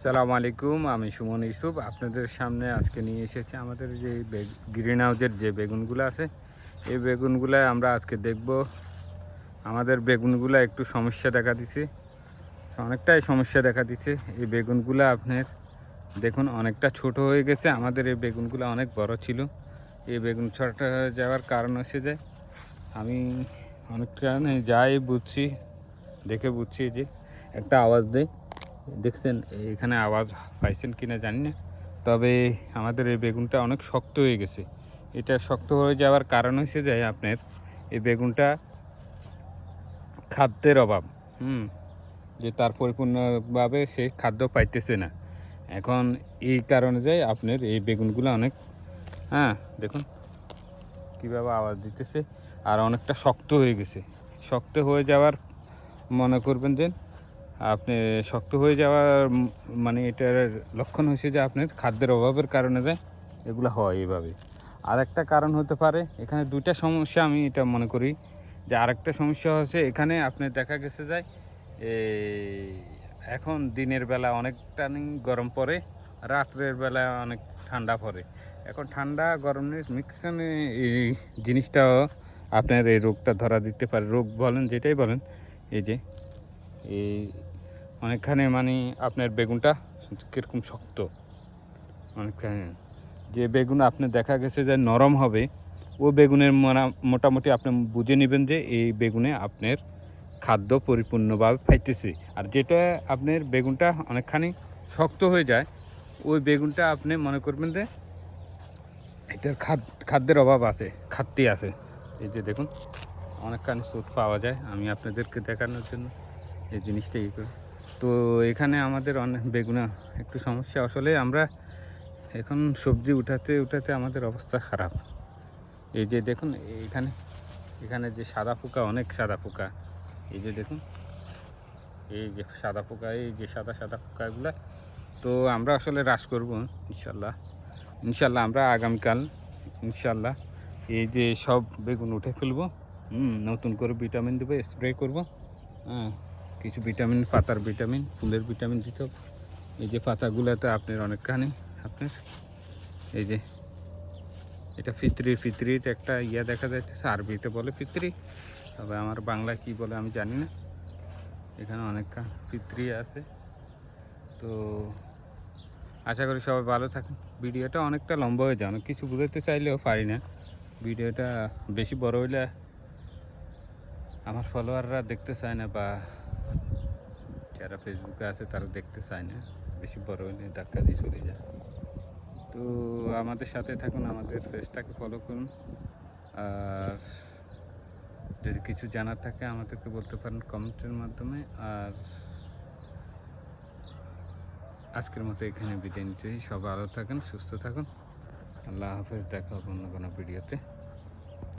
আসসালামু আলাইকুম, আমি সুমন ইউসুফ আপনাদের সামনে আজকে নিয়ে এসেছি আমাদের যে গ্রিন হাউসের যে বেগুনগুলো আছে। এই বেগুনগুলো আমরা আজকে দেখব। আমাদের বেগুনগুলো একটু সমস্যা দেখা দিচ্ছে, অনেকটাই সমস্যা দেখা দিচ্ছে। এই বেগুনগুলো আপনার দেখুন অনেকটা ছোট হয়ে গেছে। আমাদের এই বেগুনগুলো অনেক বড় ছিল। এই বেগুন ছোট হয়ে যাওয়ার কারণ হচ্ছে যে আমি অনেকটা যাই বুঝছি, দেখে বুঝছি যে একটা আওয়াজ দেয়, দেখছেন এখানে আওয়াজ পাইছেন কিনা জানি না। তবে আমাদের এই বেগুনটা অনেক শক্ত হয়ে গেছে। এটা শক্ত হয়ে যাওয়ার কারণ হচ্ছে যে আপনার এই বেগুনটা খাদ্যের অভাব, যে তার পরিপূর্ণভাবে সে খাদ্য পাইতেছে না। এখন এই কারণে যে আপনার এই বেগুনগুলো অনেক, দেখুন কীভাবে আওয়াজ দিতেছে, আর অনেকটা শক্ত হয়ে গেছে। শক্ত হয়ে যাওয়ার মনে করবেন যে আপনি শক্ত হয়ে যাওয়ার মানে এটার লক্ষণ হচ্ছে যে আপনার খাদ্যের অভাবের কারণে যে এগুলো হয় এইভাবে। আর একটা কারণ হতে পারে, এখানে দুইটা সমস্যা আমি এটা মনে করি। যে আরেকটা সমস্যা হচ্ছে এখানে আপনার দেখা গেছে যায় এখন দিনের বেলা অনেকটা গরম পড়ে, রাত্রের বেলা অনেক ঠান্ডা পড়ে। এখন ঠান্ডা গরমের মিক্সনে এই জিনিসটাও আপনার এই রোগটা ধরা দিতে পারে। রোগ বলেন যেটাই বলেন, এই যে এই অনেকখানে মানে আপনার বেগুনটা কীরকম শক্ত অনেকখানে। যে বেগুন আপনি দেখা গেছে যে নরম হবে, ও বেগুনের মোটামুটি আপনি বুঝে নেবেন যে এই বেগুনে আপনার খাদ্য পরিপূর্ণভাবে পাইতেছে। আর যেটা আপনার বেগুনটা অনেকখানি শক্ত হয়ে যায়, ওই বেগুনটা আপনি মনে করবেন যে এটার খাদ্যের অভাব আছে, ঘাটতি আছে। এই যে দেখুন অনেকখানি স্রোত পাওয়া যায়। আমি আপনাদেরকে দেখানোর জন্য এই জিনিসটা করি। তো এখানে আমাদের অনেক বেগুনা একটু সমস্যা। আসলে আমরা এখন সবজি উঠাতে উঠাতে আমাদের অবস্থা খারাপ। এই যে দেখুন এখানে এখানে যে সাদা পোকা, অনেক সাদা পোকা। এই যে দেখুন এই যে সাদা পোকা, এই যে সাদা সাদা পোকাগুলা। তো আমরা আসলে হ্রাস করবো ইনশাল্লাহ। ইনশাল্লাহ আমরা আগামীকাল ইনশাল্লাহ এই যে সব বেগুন উঠে ফেলবো। নতুন করে ভিটামিন দেবো, স্প্রে করবো। কিছু ভিটামিন, পাতার ভিটামিন, ফুলের ভিটামিন দিতে হবে। এই যে পাতাগুলোতে আপনার অনেকখানি আপনার এই যে এটা ফিতরির একটা ইয়া দেখা যাচ্ছে। আরবিতে বলে ফিতরি, তবে আমার বাংলায় কি বলে আমি জানি না। এখানে অনেকটা ফিতরি আছে। তো আশা করি সবাই ভালো থাকুন। ভিডিওটা অনেকটা লম্বা হয়ে যায়, অনেক কিছু বুঝাতে চাইলেও পারি না। ভিডিওটা বেশি বড় হইলে আমার ফলোয়াররা দেখতে চায় না, বা যারা ফেসবুকে আছে তারা দেখতে চায় না। বেশি বড় হলে ধাক্কা দিয়ে চলে যায়। তো আমাদের সাথে থাকুন, আমাদের পেজটাকে ফলো করুন। আর যদি কিছু জানার থাকে আমাদেরকে বলতে পারেন কমেন্টের মাধ্যমে। আর আজকের মতো এখানে বিদায় নিচ্ছি। সবাই ভালো থাকেন, সুস্থ থাকুন। আল্লাহ হাফেজ, দেখা হবে অন্য কোনো ভিডিওতে।